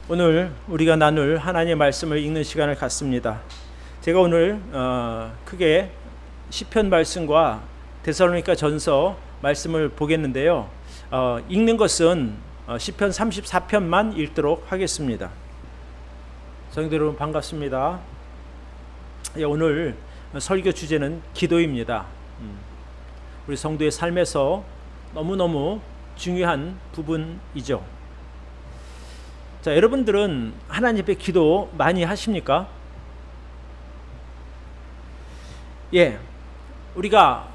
오늘 우리가 나눌 하나님의 말씀을 읽는 시간을 갖습니다. 제가 오늘 크게 시편 말씀과 데살로니가 전서 말씀을 보겠는데요. 읽는 것은 시편 34편만 읽도록 하겠습니다. 성도 여러분 반갑습니다. 오늘 설교 주제는 기도입니다. 우리 성도의 삶에서 너무너무 중요한 부분이죠. 자, 여러분들은 하나님 앞에 기도 많이 하십니까? 예, 우리가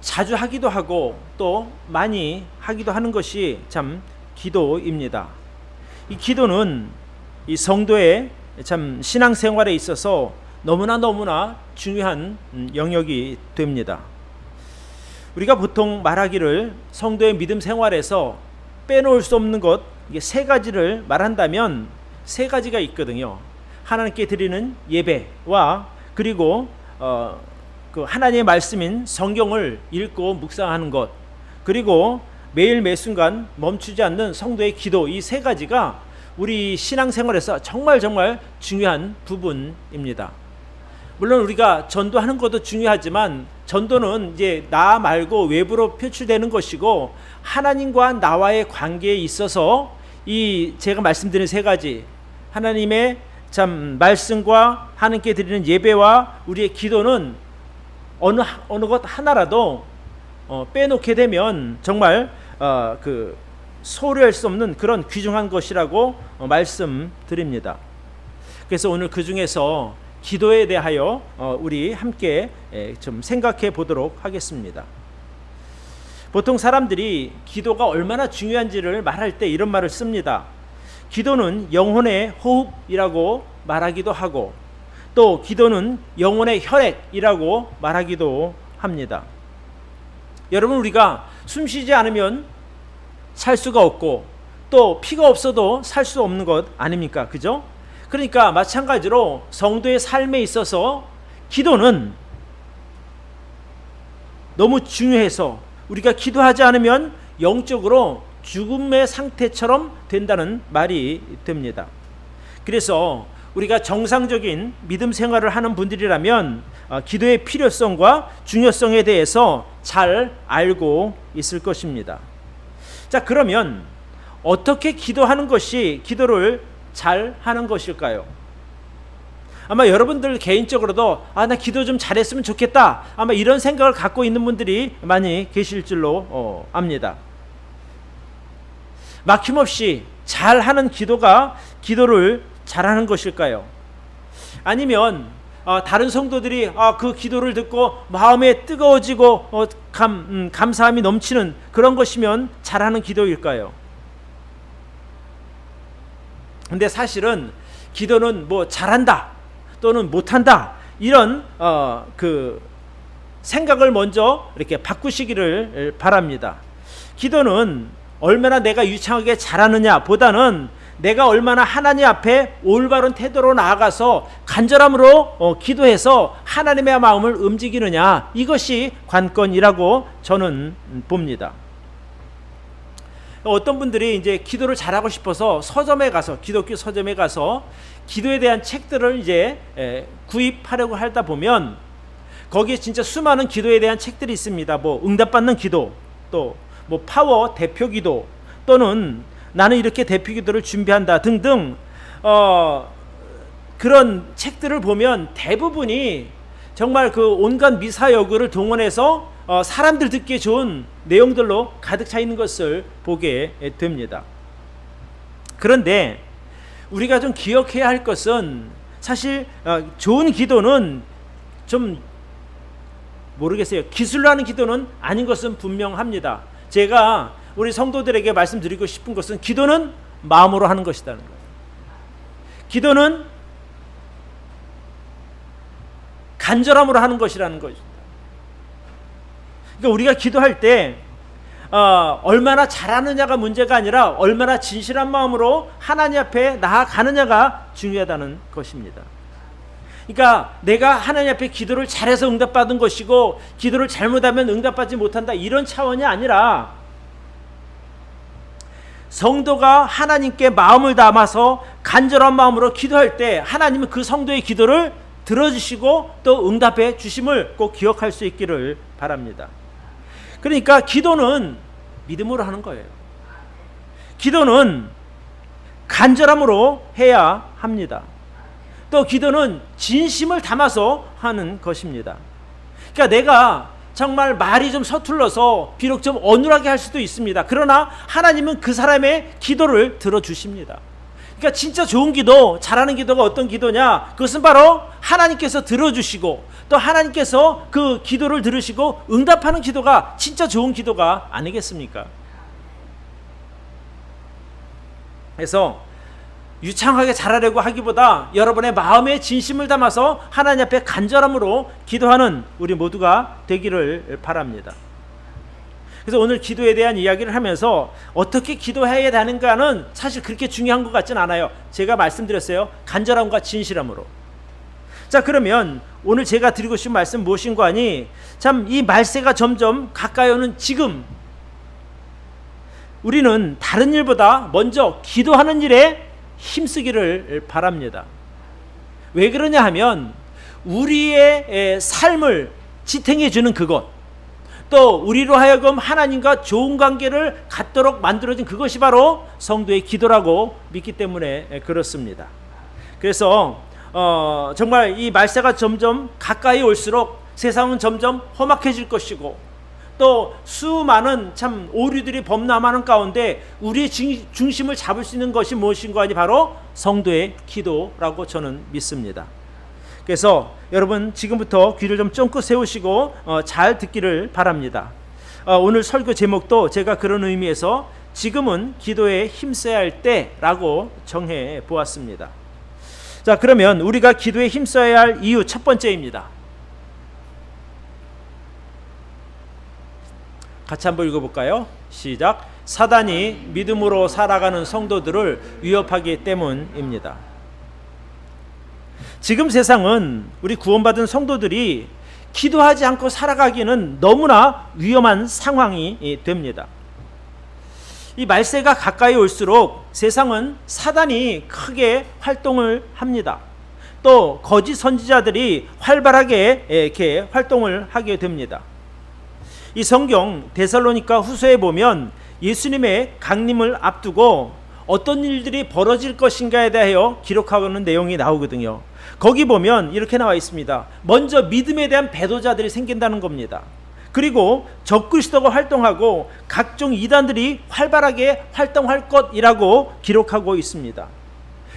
자주 하기도 하고 또 많이 하기도 하는 것이 참 기도입니다. 이 기도는 이 성도의 참 신앙생활에 있어서 너무나 중요한 영역이 됩니다. 우리가 보통 말하기를 성도의 믿음 생활에서 빼놓을 수 없는 것, 이게 세 가지를 말한다면 세 가지가 있거든요. 하나님께 드리는 예배와 그리고 그 하나님의 말씀인 성경을 읽고 묵상하는 것, 그리고 매일 매순간 멈추지 않는 성도의 기도, 이 세 가지가 우리 신앙생활에서 정말 중요한 부분입니다. 물론 우리가 전도하는 것도 중요하지만 전도는 이제 나 말고 외부로 표출되는 것이고, 하나님과 나와의 관계에 있어서 이 제가 말씀드린 세 가지, 하나님의 참 말씀과 하나님께 드리는 예배와 우리의 기도는 어느 것 하나라도 빼놓게 되면 정말 그 소홀할 수 없는 그런 귀중한 것이라고 말씀드립니다. 그래서 오늘 그 중에서 기도에 대하여 우리 함께 좀 생각해 보도록 하겠습니다. 보통 사람들이 기도가 얼마나 중요한지를 말할 때 이런 말을 씁니다. 기도는 영혼의 호흡이라고 말하기도 하고, 또 기도는 영혼의 혈액이라고 말하기도 합니다. 여러분, 우리가 숨 쉬지 않으면 살 수가 없고 또 피가 없어도 살 수 없는 것 아닙니까? 그죠? 그러니까 마찬가지로 성도의 삶에 있어서 기도는 너무 중요해서 우리가 기도하지 않으면 영적으로 죽음의 상태처럼 된다는 말이 됩니다. 그래서 우리가 정상적인 믿음 생활을 하는 분들이라면 기도의 필요성과 중요성에 대해서 잘 알고 있을 것입니다. 자, 그러면 어떻게 기도하는 것이 기도를 잘 하는 것일까요? 아마 여러분들 개인적으로도 나 기도 좀 잘했으면 좋겠다, 아마 이런 생각을 갖고 있는 분들이 많이 계실 줄로 압니다. 막힘없이 잘하는 기도가 기도를 잘하는 것일까요? 아니면 다른 성도들이 그 기도를 듣고 마음에 뜨거워지고 감사함이 넘치는 그런 것이면 잘하는 기도일까요? 근데 사실은 기도는 뭐 잘한다 또는 못한다, 이런 그 생각을 먼저 이렇게 바꾸시기를 바랍니다. 기도는 얼마나 내가 유창하게 잘하느냐 보다는 내가 얼마나 하나님 앞에 올바른 태도로 나아가서 간절함으로 기도해서 하나님의 마음을 움직이느냐, 이것이 관건이라고 저는 봅니다. 어떤 분들이 이제 기도를 잘하고 싶어서 서점에 가서, 기독교 서점에 가서 기도에 대한 책들을 이제 구입하려고 하다 보면 거기에 진짜 수많은 기도에 대한 책들이 있습니다. 뭐 응답받는 기도, 또 뭐 파워 대표 기도, 또는 나는 이렇게 대표 기도를 준비한다 등등 그런 책들을 보면 대부분이 정말 그 온갖 미사여구를 동원해서 사람들 듣기에 좋은 내용들로 가득 차 있는 것을 보게 됩니다. 그런데 우리가 좀 기억해야 할 것은, 사실 좋은 기도는 좀 모르겠어요. 기술로 하는 기도는 아닌 것은 분명합니다. 제가 우리 성도들에게 말씀드리고 싶은 것은 기도는 마음으로 하는 것이라는 거예요. 기도는 간절함으로 하는 것이라는 것입니다. 그러니까 우리가 기도할 때 얼마나 잘하느냐가 문제가 아니라 얼마나 진실한 마음으로 하나님 앞에 나아가느냐가 중요하다는 것입니다. 그러니까 내가 하나님 앞에 기도를 잘해서 응답받은 것이고 기도를 잘못하면 응답받지 못한다, 이런 차원이 아니라 성도가 하나님께 마음을 담아서 간절한 마음으로 기도할 때 하나님은 그 성도의 기도를 들어주시고 또 응답해 주심을 꼭 기억할 수 있기를 바랍니다. 그러니까 기도는 믿음으로 하는 거예요. 기도는 간절함으로 해야 합니다. 또 기도는 진심을 담아서 하는 것입니다. 그러니까 내가 정말 말이 좀 서툴러서 비록 좀 어눌하게 할 수도 있습니다. 그러나 하나님은 그 사람의 기도를 들어주십니다. 그러니까 진짜 좋은 기도, 잘하는 기도가 어떤 기도냐? 그것은 바로 하나님께서 들어주시고 또 하나님께서 그 기도를 들으시고 응답하는 기도가 진짜 좋은 기도가 아니겠습니까? 그래서 유창하게 잘하려고 하기보다 여러분의 마음의 진심을 담아서 하나님 앞에 간절함으로 기도하는 우리 모두가 되기를 바랍니다. 그래서 오늘 기도에 대한 이야기를 하면서 어떻게 기도해야 되는가는 사실 그렇게 중요한 것 같진 않아요. 제가 말씀드렸어요. 간절함과 진실함으로. 자, 그러면 오늘 제가 드리고 싶은 말씀 무엇인가 하니, 참 이 말세가 점점 가까이 오는 지금 우리는 다른 일보다 먼저 기도하는 일에 힘쓰기를 바랍니다. 왜 그러냐 하면 우리의 삶을 지탱해 주는 그것, 또 우리로 하여금 하나님과 좋은 관계를 갖도록 만들어진 그것이 바로 성도의 기도라고 믿기 때문에 그렇습니다. 그래서 정말 이 말세가 점점 가까이 올수록 세상은 점점 험악해질 것이고 또 수많은 참 오류들이 범람하는 가운데 우리의 중심을 잡을 수 있는 것이 무엇인가 하니 바로 성도의 기도라고 저는 믿습니다. 그래서 여러분 지금부터 귀를 좀 쫑긋 세우시고 잘 듣기를 바랍니다. 오늘 설교 제목도 제가 그런 의미에서 지금은 기도에 힘써야 할 때라고 정해 보았습니다. 자, 그러면 우리가 기도에 힘써야 할 이유 첫 번째입니다. 같이 한번 읽어볼까요? 시작. 사단이 믿음으로 살아가는 성도들을 위협하기 때문입니다. 지금 세상은 우리 구원받은 성도들이 기도하지 않고 살아가기는 너무나 위험한 상황이 됩니다. 이 말세가 가까이 올수록 세상은 사단이 크게 활동을 합니다. 또 거짓 선지자들이 활발하게 이렇게 활동을 하게 됩니다. 이 성경 데살로니가 후서에 보면 예수님의 강림을 앞두고 어떤 일들이 벌어질 것인가에 대하여 기록하는 내용이 나오거든요. 거기 보면 이렇게 나와 있습니다. 먼저 믿음에 대한 배도자들이 생긴다는 겁니다. 그리고 적그리스도가 활동하고 각종 이단들이 활발하게 활동할 것이라고 기록하고 있습니다.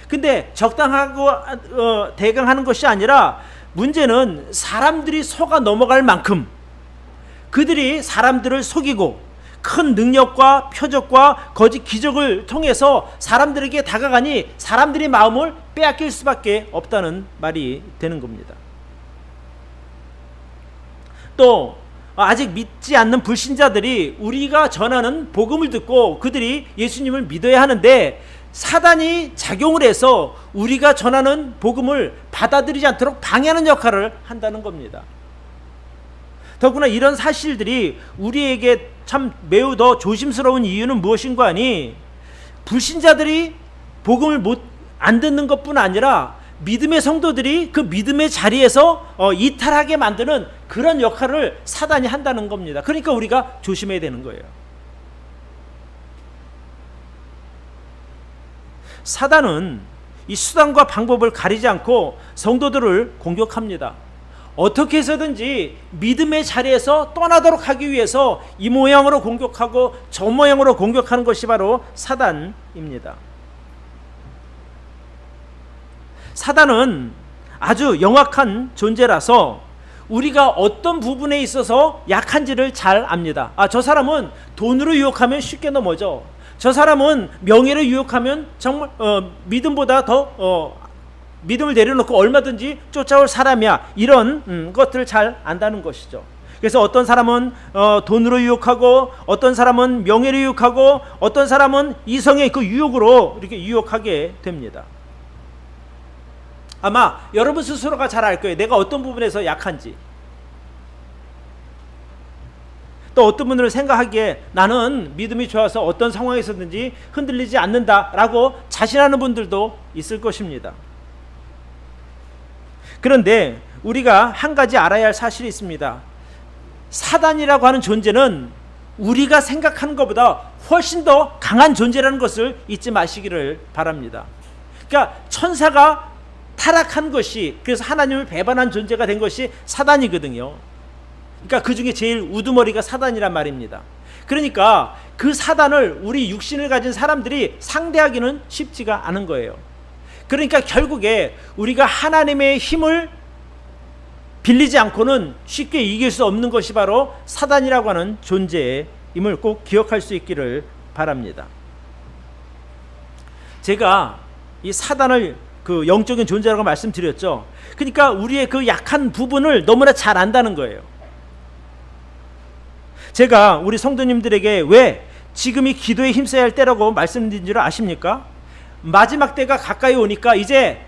근데 적당하고 대강하는 것이 아니라 문제는 사람들이 속아 넘어갈 만큼 그들이 사람들을 속이고 큰 능력과 표적과 거짓 기적을 통해서 사람들에게 다가가니 사람들이 마음을 빼앗길 수밖에 없다는 말이 되는 겁니다. 또 아직 믿지 않는 불신자들이 우리가 전하는 복음을 듣고 그들이 예수님을 믿어야 하는데 사단이 작용을 해서 우리가 전하는 복음을 받아들이지 않도록 방해하는 역할을 한다는 겁니다. 더구나 이런 사실들이 우리에게 참 매우 더 조심스러운 이유는 무엇인가 하니 불신자들이 복음을 안 듣는 것뿐 아니라 믿음의 성도들이 그 믿음의 자리에서 이탈하게 만드는 그런 역할을 사단이 한다는 겁니다. 그러니까 우리가 조심해야 되는 거예요. 사단은 이 수단과 방법을 가리지 않고 성도들을 공격합니다. 어떻게 해서든지 믿음의 자리에서 떠나도록 하기 위해서 이 모양으로 공격하고 저 모양으로 공격하는 것이 바로 사단입니다. 사단은 아주 영악한 존재라서 우리가 어떤 부분에 있어서 약한지를 잘 압니다. 저 사람은 돈으로 유혹하면 쉽게 넘어져. 저 사람은 명예로 유혹하면 정말 믿음보다 더 믿음을 내려놓고 얼마든지 쫓아올 사람이야. 이런 것들을 잘 안다는 것이죠. 그래서 어떤 사람은 돈으로 유혹하고 어떤 사람은 명예로 유혹하고 어떤 사람은 이성의 그 유혹으로 이렇게 유혹하게 됩니다. 아마 여러분 스스로가 잘 알 거예요. 내가 어떤 부분에서 약한지. 또 어떤 분들은 생각하기에 나는 믿음이 좋아서 어떤 상황에서든지 흔들리지 않는다라고 자신하는 분들도 있을 것입니다. 그런데 우리가 한 가지 알아야 할 사실이 있습니다. 사단이라고 하는 존재는 우리가 생각하는 것보다 훨씬 더 강한 존재라는 것을 잊지 마시기를 바랍니다. 그러니까 천사가 타락한 것이, 그래서 하나님을 배반한 존재가 된 것이 사단이거든요. 그러니까 그 중에 제일 우두머리가 사단이란 말입니다. 그러니까 그 사단을 우리 육신을 가진 사람들이 상대하기는 쉽지가 않은 거예요. 그러니까 결국에 우리가 하나님의 힘을 빌리지 않고는 쉽게 이길 수 없는 것이 바로 사단이라고 하는 존재임을 꼭 기억할 수 있기를 바랍니다. 제가 이 사단을 그 영적인 존재라고 말씀드렸죠. 그러니까 우리의 그 약한 부분을 너무나 잘 안다는 거예요. 제가 우리 성도님들에게 왜 지금이 기도에 힘써야 할 때라고 말씀드린 줄 아십니까? 마지막 때가 가까이 오니까 이제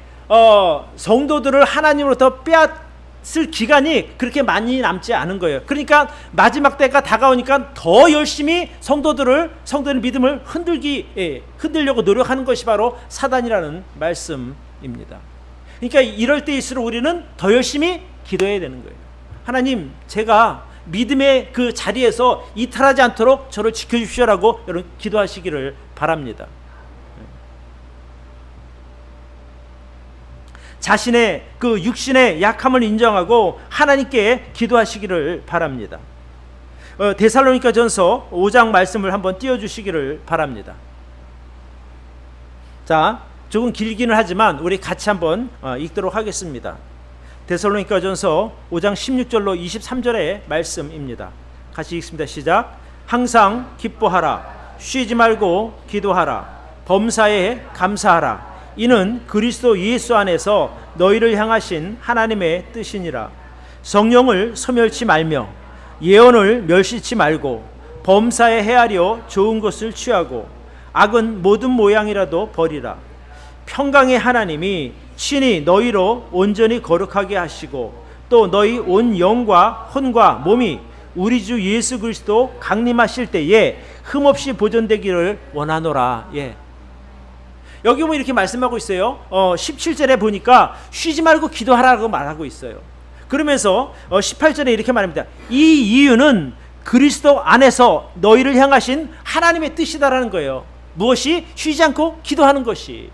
성도들을 하나님으로부터 빼앗을 기간이 그렇게 많이 남지 않은 거예요. 그러니까 마지막 때가 다가오니까 더 열심히 성도들의 믿음을 흔들려고 노력하는 것이 바로 사단이라는 말씀입니다. 그러니까 이럴 때일수록 우리는 더 열심히 기도해야 되는 거예요. 하나님, 제가 믿음의 그 자리에서 이탈하지 않도록 저를 지켜주십시오라고 여러분 기도하시기를 바랍니다. 자신의 그 육신의 약함을 인정하고 하나님께 기도하시기를 바랍니다. 데살로니가전서 5장 말씀을 한번 띄워주시기를 바랍니다. 자, 조금 길기는 하지만 우리 같이 한번 읽도록 하겠습니다. 데살로니가전서 5장 16절로 23절의 말씀입니다. 같이 읽습니다. 시작. 항상 기뻐하라. 쉬지 말고 기도하라. 범사에 감사하라. 이는 그리스도 예수 안에서 너희를 향하신 하나님의 뜻이니라. 성령을 소멸치 말며 예언을 멸시치 말고 범사에 헤아려 좋은 것을 취하고 악은 모든 모양이라도 버리라. 평강의 하나님이 친히 너희로 온전히 거룩하게 하시고 또 너희 온 영과 혼과 몸이 우리 주 예수 그리스도 강림하실 때에 흠없이 보존되기를 원하노라. 예. 여기 보면 이렇게 말씀하고 있어요. 17절에 보니까 쉬지 말고 기도하라고 말하고 있어요. 그러면서 18절에 이렇게 말합니다. 이 이유는 그리스도 안에서 너희를 향하신 하나님의 뜻이다라는 거예요. 무엇이? 쉬지 않고 기도하는 것이.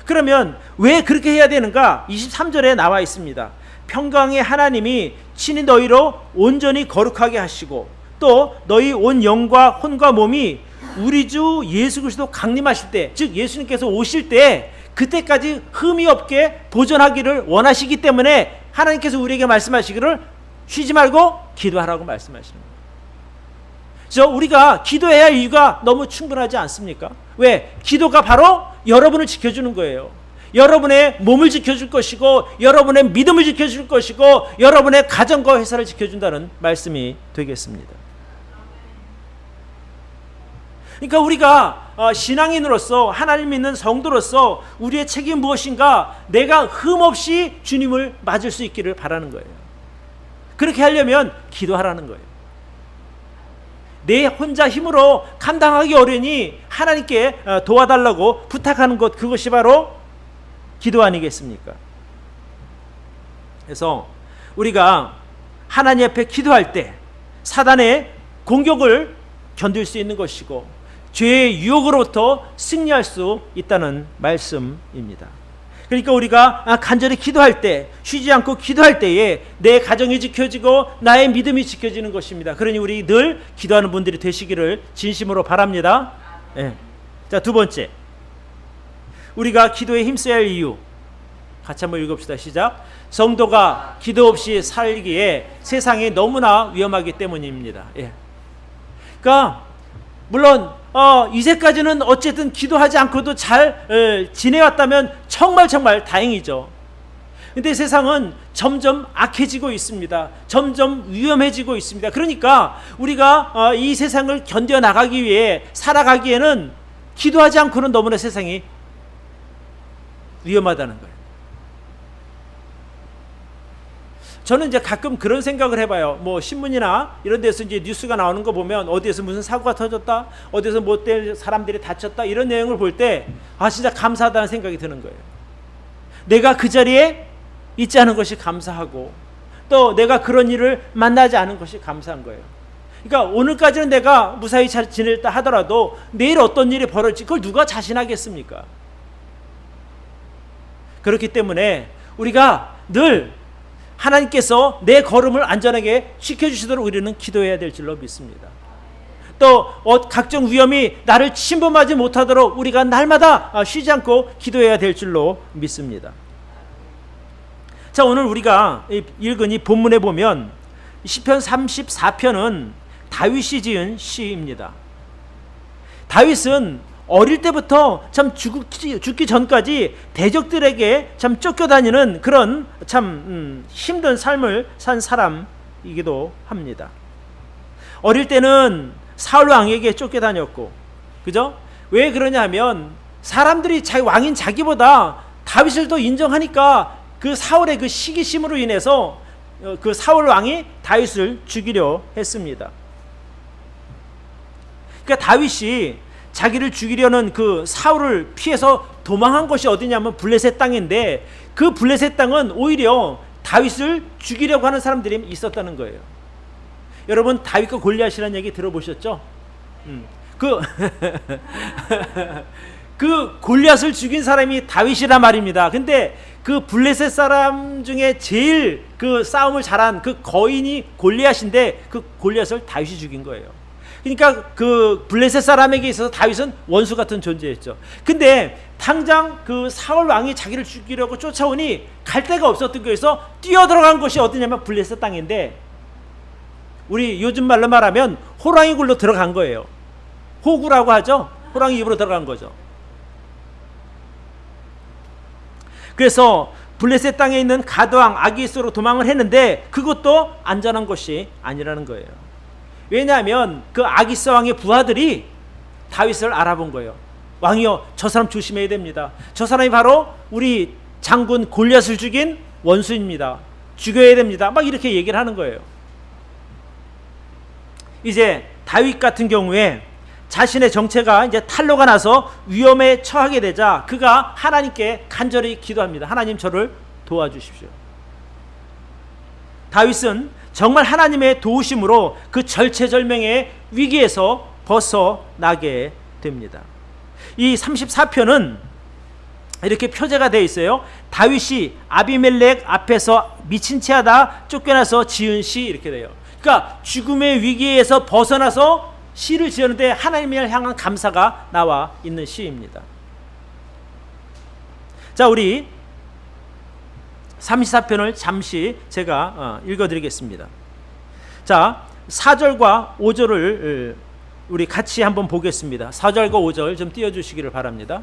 그러면 왜 그렇게 해야 되는가? 23절에 나와 있습니다. 평강의 하나님이 친히 너희로 온전히 거룩하게 하시고 또 너희 온 영과 혼과 몸이 우리 주 예수 그리스도 강림하실 때, 즉 예수님께서 오실 때 그때까지 흠이 없게 보존하기를 원하시기 때문에 하나님께서 우리에게 말씀하시기를 쉬지 말고 기도하라고 말씀하시는 거예요. 그래서 우리가 기도해야 할 이유가 너무 충분하지 않습니까? 왜? 기도가 바로 여러분을 지켜주는 거예요. 여러분의 몸을 지켜줄 것이고 여러분의 믿음을 지켜줄 것이고 여러분의 가정과 회사를 지켜준다는 말씀이 되겠습니다. 그러니까 우리가 신앙인으로서 하나님 믿는 성도로서 우리의 책임이 무엇인가? 내가 흠없이 주님을 맞을 수 있기를 바라는 거예요. 그렇게 하려면 기도하라는 거예요. 내 혼자 힘으로 감당하기 어려우니 하나님께 도와달라고 부탁하는 것, 그것이 바로 기도 아니겠습니까? 그래서 우리가 하나님 앞에 기도할 때 사단의 공격을 견딜 수 있는 것이고 죄의 유혹으로부터 승리할 수 있다는 말씀입니다. 그러니까 우리가 간절히 기도할 때, 쉬지 않고 기도할 때에 내 가정이 지켜지고 나의 믿음이 지켜지는 것입니다. 그러니 우리 늘 기도하는 분들이 되시기를 진심으로 바랍니다. 네. 자, 두 번째, 우리가 기도에 힘써야 할 이유 같이 한번 읽읍시다. 시작. 성도가 기도 없이 살기에 세상이 너무나 위험하기 때문입니다. 예. 그러니까 물론 이제까지는 어쨌든 기도하지 않고도 잘 지내왔다면 정말 다행이죠. 근데 세상은 점점 악해지고 있습니다. 점점 위험해지고 있습니다. 그러니까 우리가 이 세상을 견뎌나가기 위해 살아가기에는 기도하지 않고는 너무나 세상이 위험하다는 거예요. 저는 이제 가끔 그런 생각을 해봐요. 뭐 신문이나 이런 데서 이제 뉴스가 나오는 거 보면 어디에서 무슨 사고가 터졌다, 어디서 뭐 때 사람들이 다쳤다 이런 내용을 볼 때 진짜 감사하다는 생각이 드는 거예요. 내가 그 자리에 있지 않은 것이 감사하고 또 내가 그런 일을 만나지 않은 것이 감사한 거예요. 그러니까 오늘까지는 내가 무사히 잘 지냈다 하더라도 내일 어떤 일이 벌어질지 그걸 누가 자신하겠습니까? 그렇기 때문에 우리가 늘 하나님께서 내 걸음을 안전하게 지켜주시도록 우리는 기도해야 될 줄로 믿습니다. 또 각종 위험이 나를 침범하지 못하도록 우리가 날마다 쉬지 않고 기도해야 될 줄로 믿습니다. 자, 오늘 우리가 읽은 이 본문에 보면 시편 34편은 다윗이 지은 시입니다. 다윗은 어릴 때부터 참 죽기 전까지 대적들에게 참 쫓겨다니는 그런 참 힘든 삶을 산 사람이기도 합니다. 어릴 때는 사울 왕에게 쫓겨다녔고, 그죠? 왜 그러냐 하면 사람들이 왕인 자기보다 다윗을 더 인정하니까 그 사울의 그 시기심으로 인해서 그 사울 왕이 다윗을 죽이려 했습니다. 그러니까 다윗이 자기를 죽이려는 그 사울을 피해서 도망한 것이 어디냐면 블레셋 땅인데 그 블레셋 땅은 오히려 다윗을 죽이려고 하는 사람들이 있었다는 거예요. 여러분 다윗과 골리앗이라는 얘기 들어보셨죠? 그 골리앗을 죽인 사람이 다윗이란 말입니다. 근데 그 블레셋 사람 중에 제일 그 싸움을 잘한 그 거인이 골리앗인데 그 골리앗을 다윗이 죽인 거예요. 그러니까 그 블레셋 사람에게 있어서 다윗은 원수 같은 존재였죠. 근데 당장 그 사울 왕이 자기를 죽이려고 쫓아오니 갈 데가 없었던 거에서 뛰어들어간 곳이 어디냐면 블레셋 땅인데 우리 요즘 말로 말하면 호랑이 굴로 들어간 거예요. 호구라고 하죠. 호랑이 입으로 들어간 거죠. 그래서 블레셋 땅에 있는 가드왕 아기스로 도망을 했는데 그것도 안전한 것이 아니라는 거예요. 왜냐하면 그 아기스 왕의 부하들이 다윗을 알아본 거예요. 왕이여, 저 사람 조심해야 됩니다. 저 사람이 바로 우리 장군 골리앗을 죽인 원수입니다. 죽여야 됩니다. 막 이렇게 얘기를 하는 거예요. 이제 다윗 같은 경우에 자신의 정체가 이제 탄로가 나서 위험에 처하게 되자 그가 하나님께 간절히 기도합니다. 하나님, 저를 도와주십시오. 다윗은 정말 하나님의 도우심으로 그 절체절명의 위기에서 벗어나게 됩니다. 이 34편은 이렇게 표제가 되어 있어요. 다윗이 아비멜렉 앞에서 미친 채 하다 쫓겨나서 지은 시 이렇게 돼요. 그러니까 죽음의 위기에서 벗어나서 시를 지었는데 하나님을 향한 감사가 나와 있는 시입니다. 자, 우리 34편을 잠시 제가 읽어드리겠습니다. 자, 4절과 5절을 우리 같이 한번 보겠습니다. 4절과 5절 좀 띄워주시기를 바랍니다.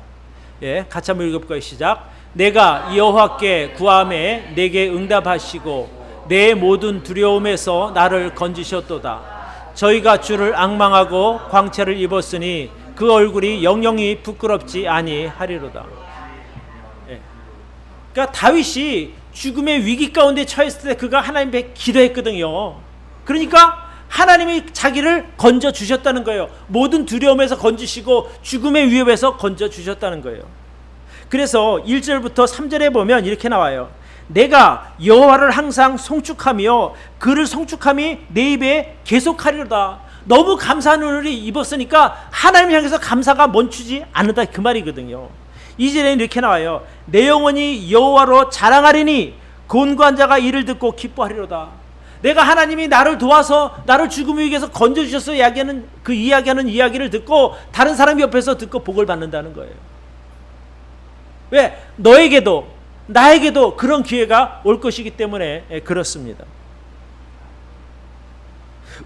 예, 같이 한번 읽어볼까요? 시작. 내가 여호와께 구함에 내게 응답하시고 내 모든 두려움에서 나를 건지셨도다. 저희가 주를 앙망하고 광채를 입었으니 그 얼굴이 영영이 부끄럽지 아니하리로다. 예. 그러니까 다윗이 죽음의 위기 가운데 처했을 때 그가 하나님께 기도했거든요. 그러니까 하나님이 자기를 건져주셨다는 거예요. 모든 두려움에서 건지시고 죽음의 위협에서 건져주셨다는 거예요. 그래서 1절부터 3절에 보면 이렇게 나와요. 내가 여호와를 항상 송축하며 그를 송축함이 내 입에 계속하리로다. 너무 감사한 은혜를 입었으니까 하나님 향해서 감사가 멈추지 않는다, 그 말이거든요. 2절에는 이렇게 나와요. 내 영혼이 여호와로 자랑하리니 곤고한 자가 이를 듣고 기뻐하리로다. 내가 하나님이 나를 도와서 나를 죽음의 위기에서 건져주셔서 이야기하는 그 이야기하는 이야기를 듣고 다른 사람 옆에서 듣고 복을 받는다는 거예요. 왜? 너에게도 나에게도 그런 기회가 올 것이기 때문에 그렇습니다.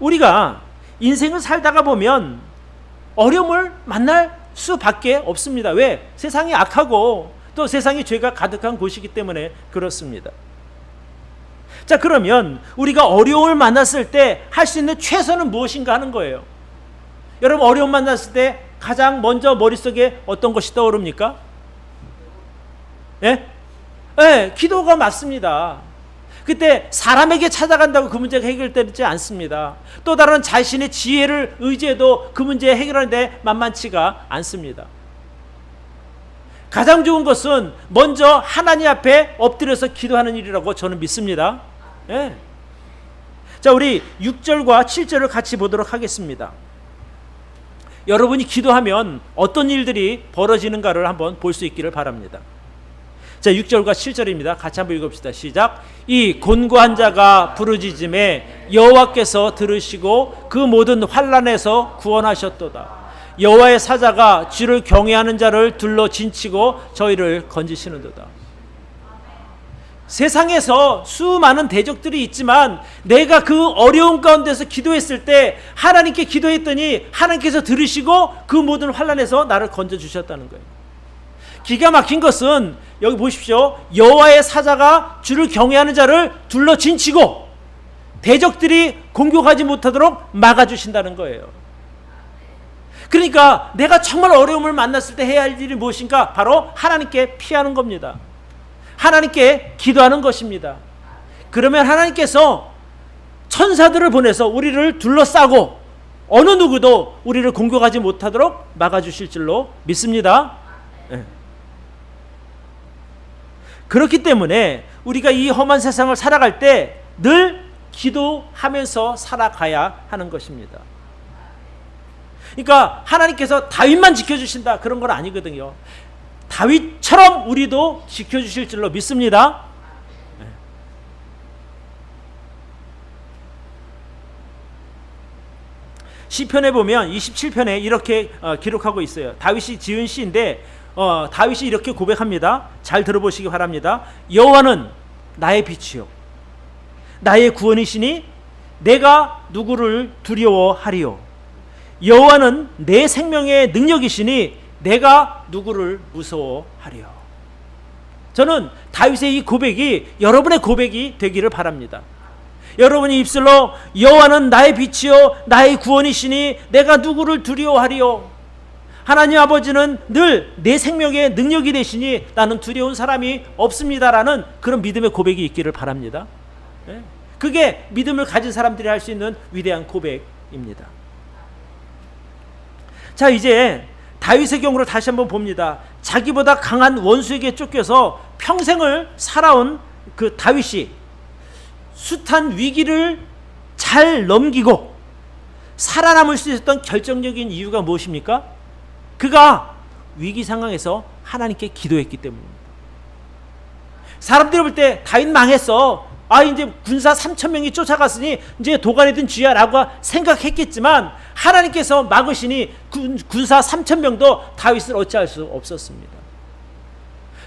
우리가 인생을 살다가 보면 어려움을 만날 수밖에 없습니다. 왜? 세상이 악하고 또 세상이 죄가 가득한 곳이기 때문에 그렇습니다. 자, 그러면 우리가 어려움을 만났을 때 할 수 있는 최선은 무엇인가 하는 거예요. 여러분, 어려움 만났을 때 가장 먼저 머릿속에 어떤 것이 떠오릅니까? 예? 네, 기도가 맞습니다. 그때 사람에게 찾아간다고 그 문제가 해결되지 않습니다. 또 다른 자신의 지혜를 의지해도 그 문제 해결하는데 만만치가 않습니다. 가장 좋은 것은 먼저 하나님 앞에 엎드려서 기도하는 일이라고 저는 믿습니다. 예. 자, 우리 6절과 7절을 같이 보도록 하겠습니다. 여러분이 기도하면 어떤 일들이 벌어지는가를 한번 볼 수 있기를 바랍니다. 자, 6절과 7절입니다. 같이 한번 읽읍시다. 시작. 이 곤고한 자가 부르짖음에 여호와께서 들으시고 그 모든 환난에서 구원하셨도다. 여호와의 사자가 주를 경외하는 자를 둘러 진치고 저희를 건지시는도다. 세상에서 수많은 대적들이 있지만 내가 그 어려운 가운데서 기도했을 때 하나님께 기도했더니 하나님께서 들으시고 그 모든 환난에서 나를 건져주셨다는 거예요. 기가 막힌 것은 여기 보십시오. 여호와의 사자가 주를 경외하는 자를 둘러 진치고 대적들이 공격하지 못하도록 막아주신다는 거예요. 그러니까 내가 정말 어려움을 만났을 때 해야 할 일이 무엇인가? 바로 하나님께 피하는 겁니다. 하나님께 기도하는 것입니다. 그러면 하나님께서 천사들을 보내서 우리를 둘러싸고 어느 누구도 우리를 공격하지 못하도록 막아주실 줄로 믿습니다. 네. 그렇기 때문에 우리가 이 험한 세상을 살아갈 때 늘 기도하면서 살아가야 하는 것입니다. 그러니까 하나님께서 다윗만 지켜주신다 그런 건 아니거든요. 다윗처럼 우리도 지켜주실 줄로 믿습니다. 시편에 보면 27편에 이렇게 기록하고 있어요. 다윗이 지은 시인데 다윗이 이렇게 고백합니다. 잘 들어보시기 바랍니다. 여호와는 나의 빛이요 나의 구원이시니 내가 누구를 두려워하리요. 여호와는 내 생명의 능력이시니 내가 누구를 무서워하리요. 저는 다윗의 이 고백이 여러분의 고백이 되기를 바랍니다. 여러분이 입술로 여호와는 나의 빛이요 나의 구원이시니 내가 누구를 두려워하리요. 하나님 아버지는 늘 내 생명의 능력이 되시니 나는 두려운 사람이 없습니다라는 그런 믿음의 고백이 있기를 바랍니다. 그게 믿음을 가진 사람들이 할 수 있는 위대한 고백입니다. 자, 이제 다윗의 경우를 다시 한번 봅니다. 자기보다 강한 원수에게 쫓겨서 평생을 살아온 그 다윗이 숱한 위기를 잘 넘기고 살아남을 수 있었던 결정적인 이유가 무엇입니까? 그가 위기 상황에서 하나님께 기도했기 때문입니다. 사람들이 볼 때 다윗 망했어. 이제 군사 3,000명이 쫓아갔으니 이제 도가니든 쥐야 라고 생각했겠지만 하나님께서 막으시니 군사 3,000명도 다윗을 어찌할 수 없었습니다.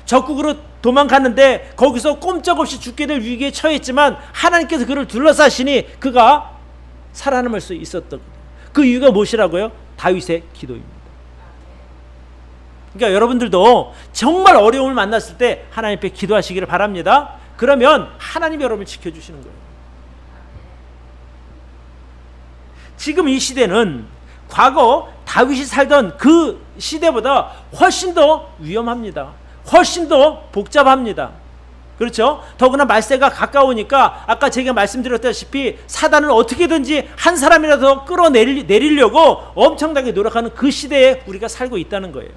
적국으로 도망갔는데 거기서 꼼짝없이 죽게 될 위기에 처했지만 하나님께서 그를 둘러싸시니 그가 살아남을 수 있었던 그 이유가 무엇이라고요? 다윗의 기도입니다. 그러니까 여러분들도 정말 어려움을 만났을 때 하나님 앞에 기도하시기를 바랍니다. 그러면 하나님이 여러분을 지켜주시는 거예요. 지금 이 시대는 과거 다윗이 살던 그 시대보다 훨씬 더 위험합니다. 훨씬 더 복잡합니다. 그렇죠? 더구나 말세가 가까우니까 아까 제가 말씀드렸다시피 사단을 어떻게든지 한 사람이라도 끌어내리려고 엄청나게 노력하는 그 시대에 우리가 살고 있다는 거예요.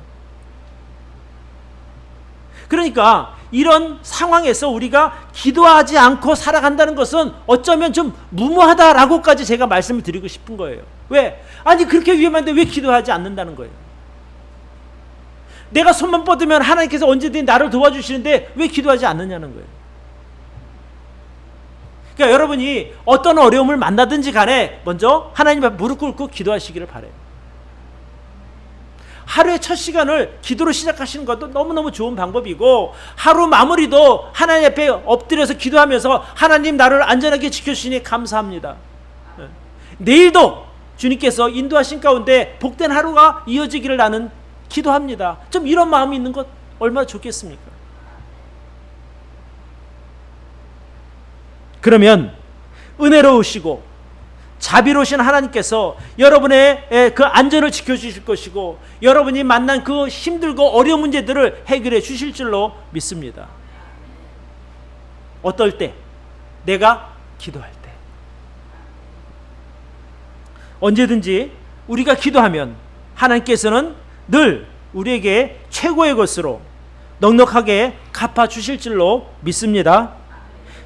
그러니까 이런 상황에서 우리가 기도하지 않고 살아간다는 것은 어쩌면 좀 무모하다라고까지 제가 말씀을 드리고 싶은 거예요. 왜? 아니 그렇게 위험한데 왜 기도하지 않는다는 거예요. 내가 손만 뻗으면 하나님께서 언제든지 나를 도와주시는데 왜 기도하지 않느냐는 거예요. 그러니까 여러분이 어떤 어려움을 만나든지 간에 먼저 하나님 앞에 무릎 꿇고 기도하시기를 바라요. 하루의 첫 시간을 기도로 시작하시는 것도 너무너무 좋은 방법이고 하루 마무리도 하나님 앞에 엎드려서 기도하면서 하나님 나를 안전하게 지켜주시니 감사합니다. 내일도 주님께서 인도하신 가운데 복된 하루가 이어지기를 나는 기도합니다. 좀 이런 마음이 있는 것 얼마나 좋겠습니까? 그러면 은혜로우시고 자비로우신 하나님께서 여러분의 그 안전을 지켜주실 것이고 여러분이 만난 그 힘들고 어려운 문제들을 해결해 주실 줄로 믿습니다. 어떨 때? 내가 기도할 때. 언제든지 우리가 기도하면 하나님께서는 늘 우리에게 최고의 것으로 넉넉하게 갚아주실 줄로 믿습니다.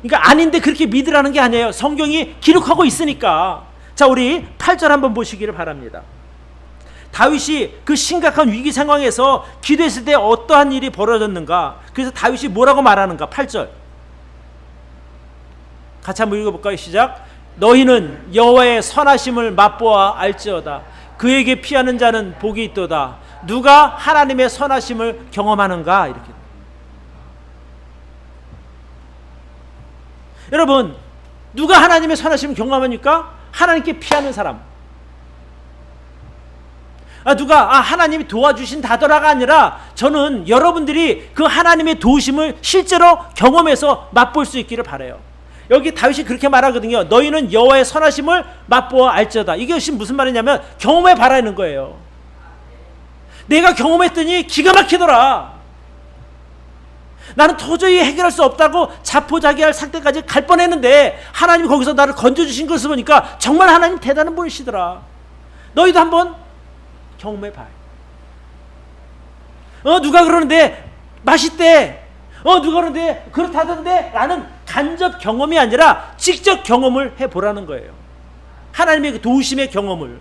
그러니까 아닌데 그렇게 믿으라는 게 아니에요. 성경이 기록하고 있으니까. 자, 우리 8절 한번 보시기를 바랍니다. 다윗이 그 심각한 위기 상황에서 기도했을 때 어떠한 일이 벌어졌는가. 그래서 다윗이 뭐라고 말하는가. 8절 같이 한번 읽어볼까요? 시작. 너희는 여호와의 선하심을 맛보아 알지어다. 그에게 피하는 자는 복이 있도다. 누가 하나님의 선하심을 경험하는가. 이렇게. 여러분, 누가 하나님의 선하심을 경험합니까? 하나님께 피하는 사람. 누가 하나님이 도와주신다더라가 아니라 저는 여러분들이 그 하나님의 도우심을 실제로 경험해서 맛볼 수 있기를 바라요. 여기 다윗이 그렇게 말하거든요. 너희는 여호와의 선하심을 맛보아 알지어다. 이것이 무슨 말이냐면 경험해 봐라는 거예요. 내가 경험했더니 기가 막히더라. 나는 도저히 해결할 수 없다고 자포자기할 상태까지 갈 뻔했는데 하나님이 거기서 나를 건져주신 것을 보니까 정말 하나님 대단한 분이시더라. 너희도 한번 경험해봐요. 누가 그러는데 맛있대. 누가 그러는데 그렇다던데 라는 간접 경험이 아니라 직접 경험을 해보라는 거예요. 하나님의 그 도우심의 경험을.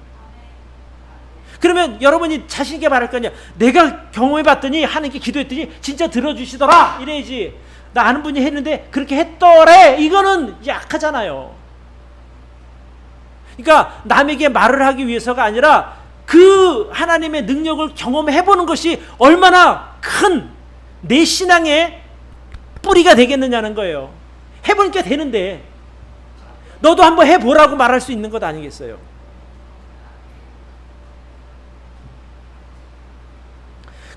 그러면 여러분이 자신 있게 말할 거 아니야. 내가 경험해봤더니 하나님께 기도했더니 진짜 들어주시더라 이래야지. 나 아는 분이 했는데 그렇게 했더래. 이거는 약하잖아요. 그러니까 남에게 말을 하기 위해서가 아니라 그 하나님의 능력을 경험해보는 것이 얼마나 큰 내 신앙의 뿌리가 되겠느냐는 거예요. 해보니까 되는데 너도 한번 해보라고 말할 수 있는 것 아니겠어요?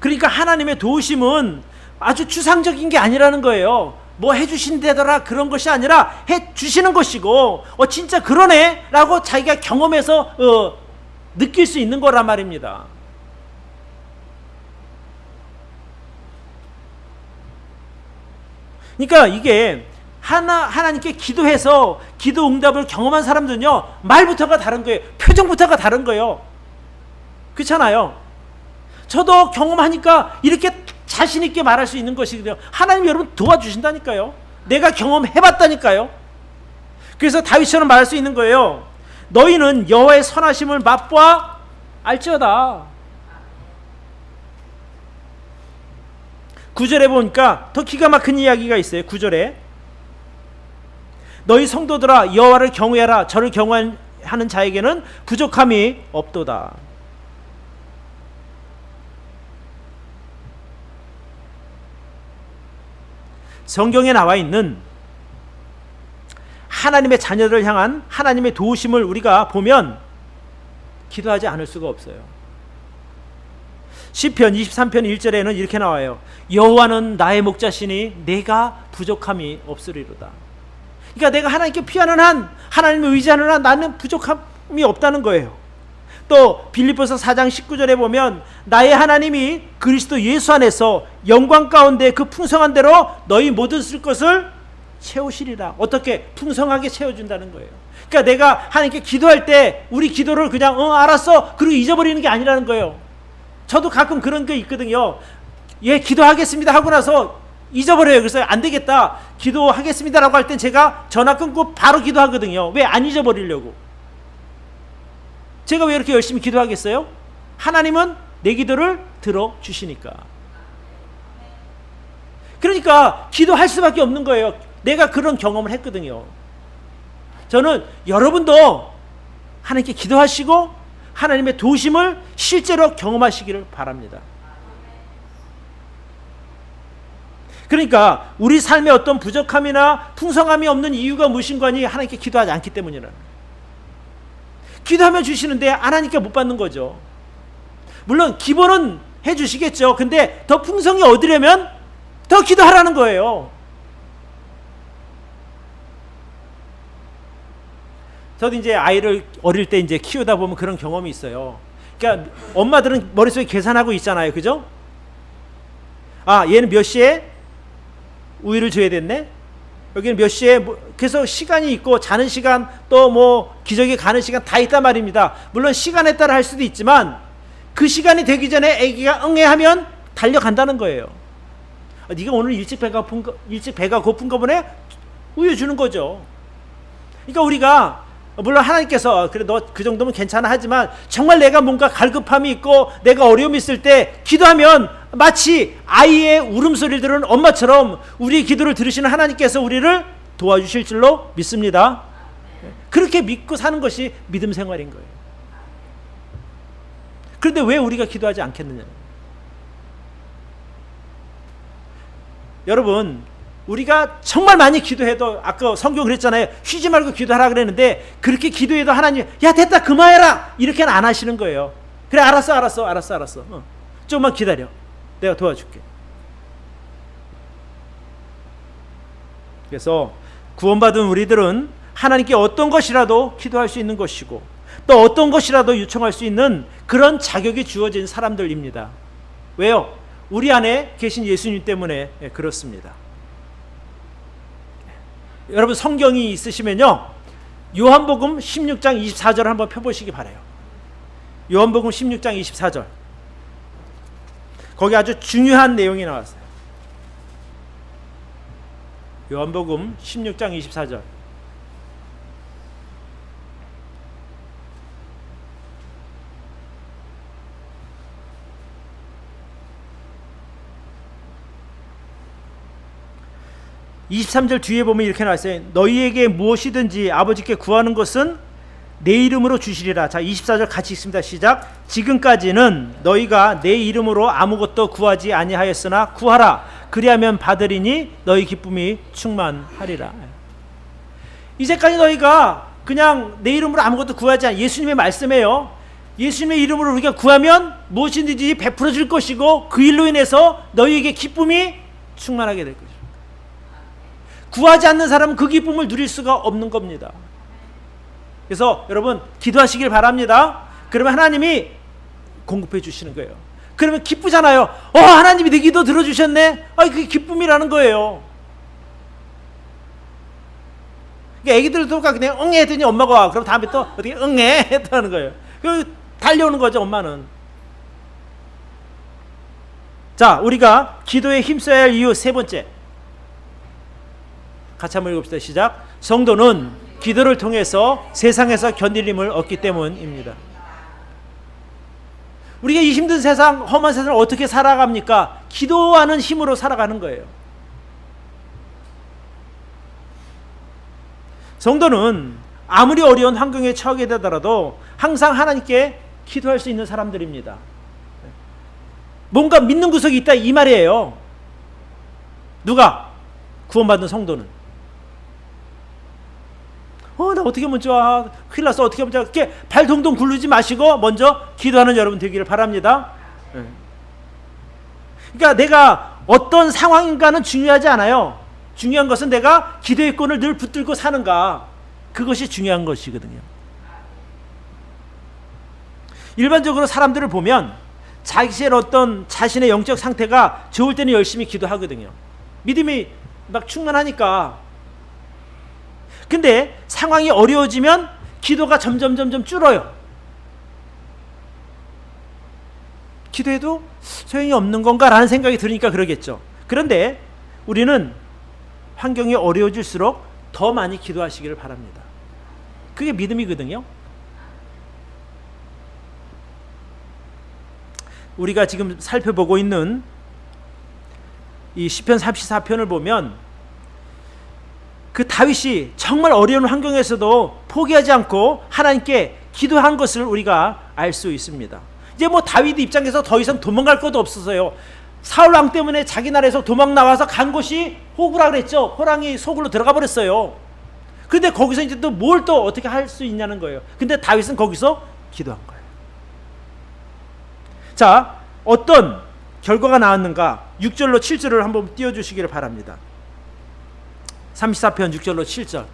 그러니까 하나님의 도우심은 아주 추상적인 게 아니라는 거예요. 뭐 해주신다더라 그런 것이 아니라 해주시는 것이고 진짜 그러네 라고 자기가 경험해서 느낄 수 있는 거란 말입니다. 그러니까 이게 하나님께 기도해서 기도 응답을 경험한 사람들은요, 말부터가 다른 거예요. 표정부터가 다른 거예요. 그렇잖아요. 저도 경험하니까 이렇게 자신 있게 말할 수 있는 것이거든요. 하나님 여러분 도와주신다니까요. 내가 경험해봤다니까요. 그래서 다윗처럼 말할 수 있는 거예요. 너희는 여호와의 선하심을 맛보아 알지어다. 9절에 보니까 더 기가 막힌 이야기가 있어요. 9절에 너희 성도들아 여호와를 경외하라. 저를 경외하는 자에게는 부족함이 없도다. 성경에 나와 있는 하나님의 자녀들을 향한 하나님의 도우심을 우리가 보면 기도하지 않을 수가 없어요. 시편 23편 1절에는 이렇게 나와요. 여호와는 나의 목자시니 내가 부족함이 없으리로다. 그러니까 내가 하나님께 피하는 한, 하나님을 의지하는 한 나는 부족함이 없다는 거예요. 또 빌립보서 4장 19절에 보면 나의 하나님이 그리스도 예수 안에서 영광 가운데 그 풍성한 대로 너희 모든 쓸 것을 채우시리라. 어떻게? 풍성하게 채워준다는 거예요. 그러니까 내가 하나님께 기도할 때 우리 기도를 그냥 알았어 그리고 잊어버리는 게 아니라는 거예요. 저도 가끔 그런 게 있거든요. 예, 기도하겠습니다 하고 나서 잊어버려요. 그래서 안 되겠다 기도하겠습니다라고 할 땐 제가 전화 끊고 바로 기도하거든요. 왜? 안 잊어버리려고. 제가 왜 이렇게 열심히 기도하겠어요? 하나님은 내 기도를 들어주시니까. 그러니까 기도할 수밖에 없는 거예요. 내가 그런 경험을 했거든요. 저는 여러분도 하나님께 기도하시고 하나님의 도우심을 실제로 경험하시기를 바랍니다. 그러니까 우리 삶에 어떤 부족함이나 풍성함이 없는 이유가 무엇인가니 하나님께 기도하지 않기 때문이라는 거예요. 기도하면 주시는데 안 하니까 못 받는 거죠. 물론 기본은 해주시겠죠. 근데 더 풍성이 얻으려면 더 기도하라는 거예요. 저도 이제 아이를 어릴 때 이제 키우다 보면 그런 경험이 있어요. 그러니까 엄마들은 머릿속에 계산하고 있잖아요. 그죠? 아, 얘는 몇 시에 우유를 줘야 됐네? 여기는 몇 시에 그래서 시간이 있고 자는 시간 또 뭐 기저귀 가는 시간 다 있단 말입니다. 물론 시간에 따라 할 수도 있지만 그 시간이 되기 전에 아기가 응애하면 달려간다는 거예요. 네가 오늘 일찍 배가 고픈가 보네? 우유 주는 거죠. 그러니까 우리가 물론 하나님께서 그래 너 그 정도면 괜찮아 하지만 정말 내가 뭔가 갈급함이 있고 내가 어려움이 있을 때 기도하면 마치 아이의 울음소리를 들은 엄마처럼 우리의 기도를 들으시는 하나님께서 우리를 도와주실 줄로 믿습니다. 그렇게 믿고 사는 것이 믿음 생활인 거예요. 그런데 왜 우리가 기도하지 않겠느냐? 여러분, 우리가 정말 많이 기도해도 아까 성경 그랬잖아요. 쉬지 말고 기도하라 그랬는데 그렇게 기도해도 하나님 야 됐다 그만해라 이렇게는 안 하시는 거예요. 그래 알았어. 조금만 기다려. 내가 도와줄게. 그래서 구원받은 우리들은 하나님께 어떤 것이라도 기도할 수 있는 것이고 또 어떤 것이라도 요청할 수 있는 그런 자격이 주어진 사람들입니다. 왜요? 우리 안에 계신 예수님 때문에 그렇습니다. 여러분 성경이 있으시면요 요한복음 16장 24절 한번 펴보시기 바라요. 요한복음 16장 24절 거기 아주 중요한 내용이 나왔어요. 요한복음 16장 24절 (23절) 뒤에 보면 이렇게 나왔어요. 너희에게 무엇이든지 아버지께 구하는 것은 내 이름으로 주시리라. 자 24절 같이 읽습니다. 시작. 지금까지는 너희가 내 이름으로 아무것도 구하지 아니하였으나 구하라. 그리하면 받으리니 너희 기쁨이 충만하리라. 이제까지 너희가 그냥 내 이름으로 아무것도 구하지 않아. 예수님의 말씀이에요. 예수님의 이름으로 우리가 구하면 무엇이든지 베풀어 줄 것이고 그 일로 인해서 너희에게 기쁨이 충만하게 될 것이다. 구하지 않는 사람은 그 기쁨을 누릴 수가 없는 겁니다. 그래서 여러분 기도하시길 바랍니다. 그러면 하나님이 공급해 주시는 거예요. 그러면 기쁘잖아요. 하나님이 내 기도 들어주셨네. 그게 기쁨이라는 거예요. 그러니까 애기들도 그냥 응애 했더니 엄마가 와. 그럼 다음에 또 어떻게 응애 했다는 거예요. 그럼 달려오는 거죠 엄마는. 자 우리가 기도에 힘써야 할 이유 세 번째 같이 한번 읽읍시다. 시작. 성도는 기도를 통해서 세상에서 견딜림을 얻기 때문입니다. 우리가 이 힘든 세상, 험한 세상을 어떻게 살아갑니까? 기도하는 힘으로 살아가는 거예요. 성도는 아무리 어려운 환경에 처하게 되더라도 항상 하나님께 기도할 수 있는 사람들입니다. 뭔가 믿는 구석이 있다 이 말이에요. 누가? 구원받은 성도는. 나 어떻게 하면 좋아? 큰일 났어. 어떻게 하면 좋아? 이렇게 발 동동 굴르지 마시고 먼저 기도하는 여러분 되기를 바랍니다. 그러니까 내가 어떤 상황인가는 중요하지 않아요. 중요한 것은 내가 기도의 끈을 늘 붙들고 사는가. 그것이 중요한 것이거든요. 일반적으로 사람들을 보면 자신의 어떤 자신의 영적 상태가 좋을 때는 열심히 기도하거든요. 믿음이 막 충만하니까. 근데 상황이 어려워지면 기도가 점점 줄어요. 기도해도 소용이 없는 건가라는 생각이 들으니까 그러겠죠. 그런데 우리는 환경이 어려워질수록 더 많이 기도하시기를 바랍니다. 그게 믿음이거든요. 우리가 지금 살펴보고 있는 이 시편 34편을 보면 그 다윗이 정말 어려운 환경에서도 포기하지 않고 하나님께 기도한 것을 우리가 알 수 있습니다. 이제 뭐 다윗 입장에서 더 이상 도망갈 것도 없어서요. 사울 왕 때문에 자기 나라에서 도망 나와서 간 곳이 호구라 그랬죠. 호랑이 속으로 들어가 버렸어요. 근데 거기서 이제 또 뭘 또 어떻게 할 수 있냐는 거예요. 근데 다윗은 거기서 기도한 거예요. 자, 어떤 결과가 나왔는가? 6절로 7절을 한번 띄워주시기를 바랍니다. 34편 6절로 7절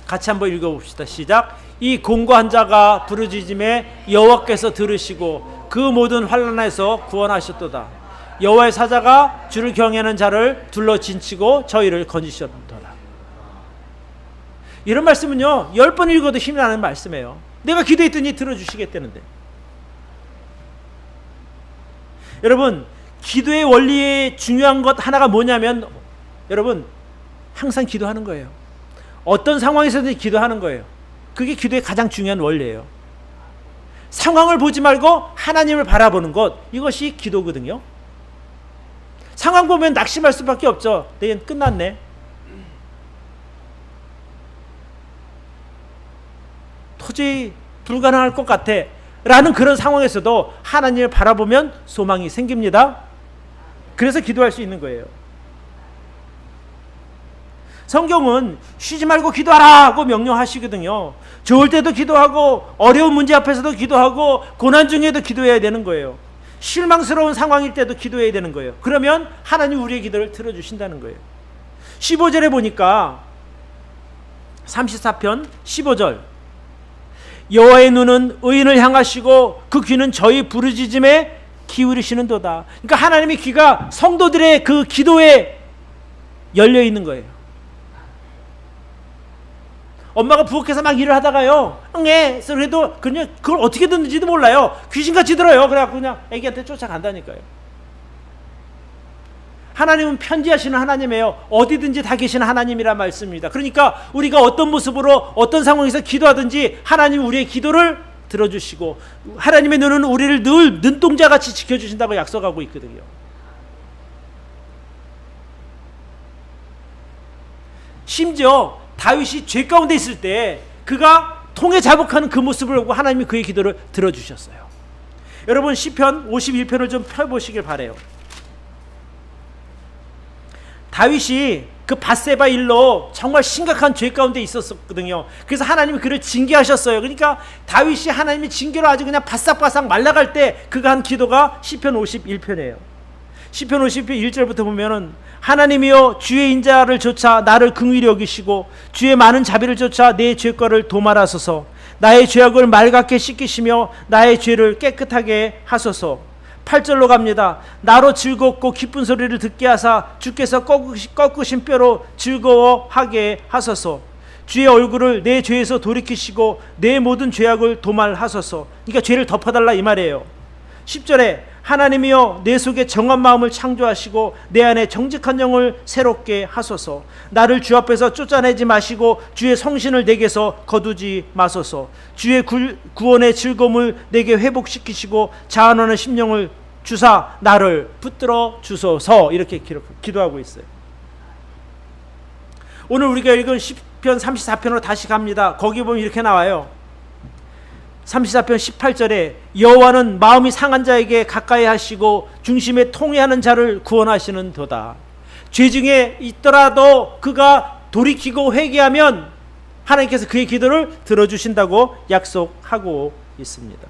같이 한번 읽어봅시다. 시작. 이 공고한 자가 부르짖음에 여호와께서 들으시고 그 모든 환난에서 구원하셨도다. 여호와의 사자가 주를 경외하는 자를 둘러 진치고 저희를 건지셨도다. 이런 말씀은요 10번 읽어도 힘이 나는 말씀이에요. 내가 기도했더니 들어주시겠다는데. 여러분, 기도의 원리의 중요한 것 하나가 뭐냐면, 여러분 항상 기도하는 거예요. 어떤 상황에서든지 기도하는 거예요. 그게 기도의 가장 중요한 원리예요. 상황을 보지 말고 하나님을 바라보는 것, 이것이 기도거든요. 상황 보면 낙심할 수밖에 없죠. 내겐 끝났네, 도저히 불가능할 것 같아 라는 그런 상황에서도 하나님을 바라보면 소망이 생깁니다. 그래서 기도할 수 있는 거예요. 성경은 쉬지 말고 기도하라고 명령하시거든요. 좋을 때도 기도하고 어려운 문제 앞에서도 기도하고 고난 중에도 기도해야 되는 거예요. 실망스러운 상황일 때도 기도해야 되는 거예요. 그러면 하나님 우리의 기도를 들어주신다는 거예요. 15절에 보니까 34편 15절, 여호와의 눈은 의인을 향하시고 그 귀는 저희 부르짖음에 기울이시는도다. 그러니까 하나님의 귀가 성도들의 그 기도에 열려 있는 거예요. 엄마가 부엌에서 막 일을 하다가요, 응애 그래도 그냥 그걸 어떻게 듣는지도 몰라요. 귀신같이 들어요. 그래갖고 그냥 애기한테 쫓아간다니까요. 하나님은 편지하시는 하나님이에요. 어디든지 다 계시는 하나님이란 말씀입니다. 그러니까 우리가 어떤 모습으로 어떤 상황에서 기도하든지 하나님은 우리의 기도를 들어주시고, 하나님의 눈은 우리를 늘 눈동자같이 지켜주신다고 약속하고 있거든요. 심지어 다윗이 죄 가운데 있을 때 그가 통에 자복하는 그 모습을 보고 하나님이 그의 기도를 들어주셨어요. 여러분, 시편 51편을 좀 펴보시길 바라요. 다윗이 그 밧세바 일로 정말 심각한 죄 가운데 있었거든요. 그래서 하나님이 그를 징계하셨어요. 그러니까 다윗이 하나님의 징계로 아주 그냥 바싹바싹 말라갈 때 그가 한 기도가 시편 51편이에요. 시편 50편 1절부터 보면은, 하나님이여 주의 인자를 좇아 나를 긍휼히 여기시고 주의 많은 자비를 좇아 내 죄거를 도말하소서. 나의 죄악을 맑게 씻기시며 나의 죄를 깨끗하게 하소서. 8절로 갑니다. 나로 즐겁고 기쁜 소리를 듣게 하사 주께서 꺾으신 뼈로 즐거워하게 하소서. 주의 얼굴을 내 죄에서 돌이키시고 내 모든 죄악을 도말하소서. 그러니까 죄를 덮어달라 이 말이에요. 10절에 하나님이여 내 속에 정한 마음을 창조하시고 내 안에 정직한 영을 새롭게 하소서. 나를 주 앞에서 쫓아내지 마시고 주의 성신을 내게서 거두지 마소서. 주의 구원의 즐거움을 내게 회복시키시고 자원하는 심령을 주사 나를 붙들어 주소서. 이렇게 기도하고 있어요. 오늘 우리가 읽은 시편 34편으로 다시 갑니다. 거기 보면 이렇게 나와요. 34편 18절에 여호와는 마음이 상한 자에게 가까이 하시고 중심에 통회하는 자를 구원하시는 도다. 죄 중에 있더라도 그가 돌이키고 회개하면 하나님께서 그의 기도를 들어주신다고 약속하고 있습니다.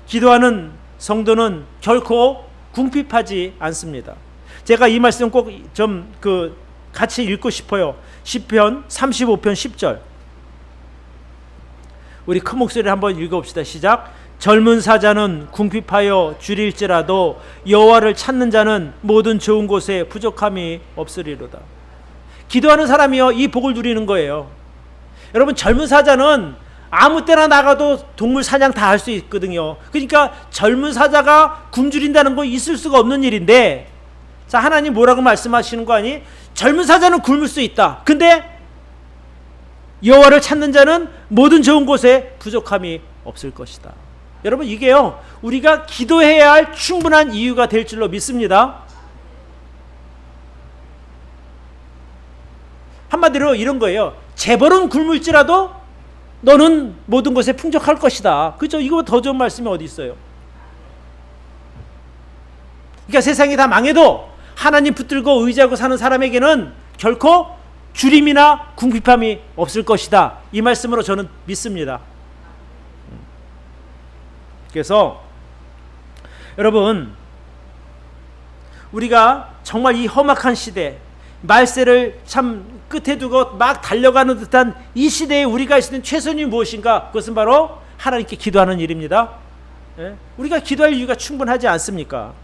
기도하는 성도는 결코 궁핍하지 않습니다. 제가 이 말씀 꼭 좀 같이 읽고 싶어요. 시편 35편 10절, 우리 큰 목소리를 한번 읽어봅시다. 시작. 젊은 사자는 궁핍하여 줄일지라도 여호와를 찾는 자는 모든 좋은 곳에 부족함이 없으리로다. 기도하는 사람이요 이 복을 누리는 거예요. 여러분, 젊은 사자는 아무 때나 나가도 동물 사냥 다 할 수 있거든요. 그러니까 젊은 사자가 굶주린다는 거 있을 수가 없는 일인데, 자, 하나님 뭐라고 말씀하시는 거 아니? 젊은 사자는 굶을 수 있다. 근데 여호와를 찾는 자는 모든 좋은 곳에 부족함이 없을 것이다. 여러분, 이게요 우리가 기도해야 할 충분한 이유가 될 줄로 믿습니다. 한마디로 이런 거예요. 재벌은 굶을지라도 너는 모든 것에 풍족할 것이다. 그렇죠? 이거 더 좋은 말씀이 어디 있어요? 그러니까 세상이 다 망해도 하나님 붙들고 의지하고 사는 사람에게는 결코 주림이나 궁핍함이 없을 것이다. 이 말씀으로 저는 믿습니다. 그래서 여러분, 우리가 정말 이 험악한 시대, 말세를 참 끝에 두고 막 달려가는 듯한 이 시대에 우리가 할 수 있는 최선이 무엇인가? 그것은 바로 하나님께 기도하는 일입니다. 우리가 기도할 이유가 충분하지 않습니까?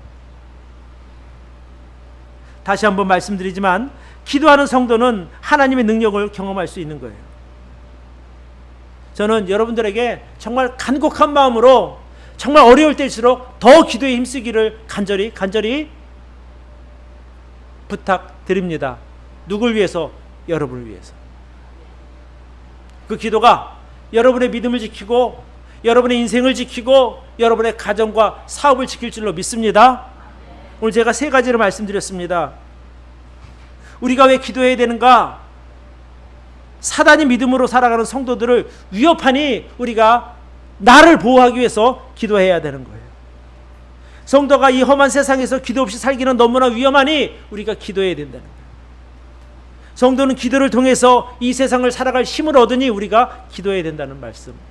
다시 한번 말씀드리지만 기도하는 성도는 하나님의 능력을 경험할 수 있는 거예요. 저는 여러분들에게 정말 간곡한 마음으로 정말 어려울 때일수록 더 기도에 힘쓰기를 간절히 부탁드립니다. 누굴 위해서? 여러분을 위해서. 그 기도가 여러분의 믿음을 지키고 여러분의 인생을 지키고 여러분의 가정과 사업을 지킬 줄로 믿습니다. 오늘 제가 3가지를 말씀드렸습니다. 우리가 왜 기도해야 되는가? 사단이 믿음으로 살아가는 성도들을 위협하니 우리가 나를 보호하기 위해서 기도해야 되는 거예요. 성도가 이 험한 세상에서 기도 없이 살기는 너무나 위험하니 우리가 기도해야 된다는 거예요. 성도는 기도를 통해서 이 세상을 살아갈 힘을 얻으니 우리가 기도해야 된다는 말씀입니다.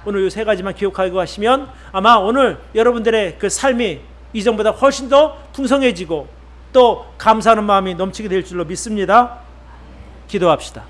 오늘 이 3가지만 기억하고 하시면 아마 오늘 여러분들의 그 삶이 이전보다 훨씬 더 풍성해지고 또 감사하는 마음이 넘치게 될 줄로 믿습니다. 기도합시다.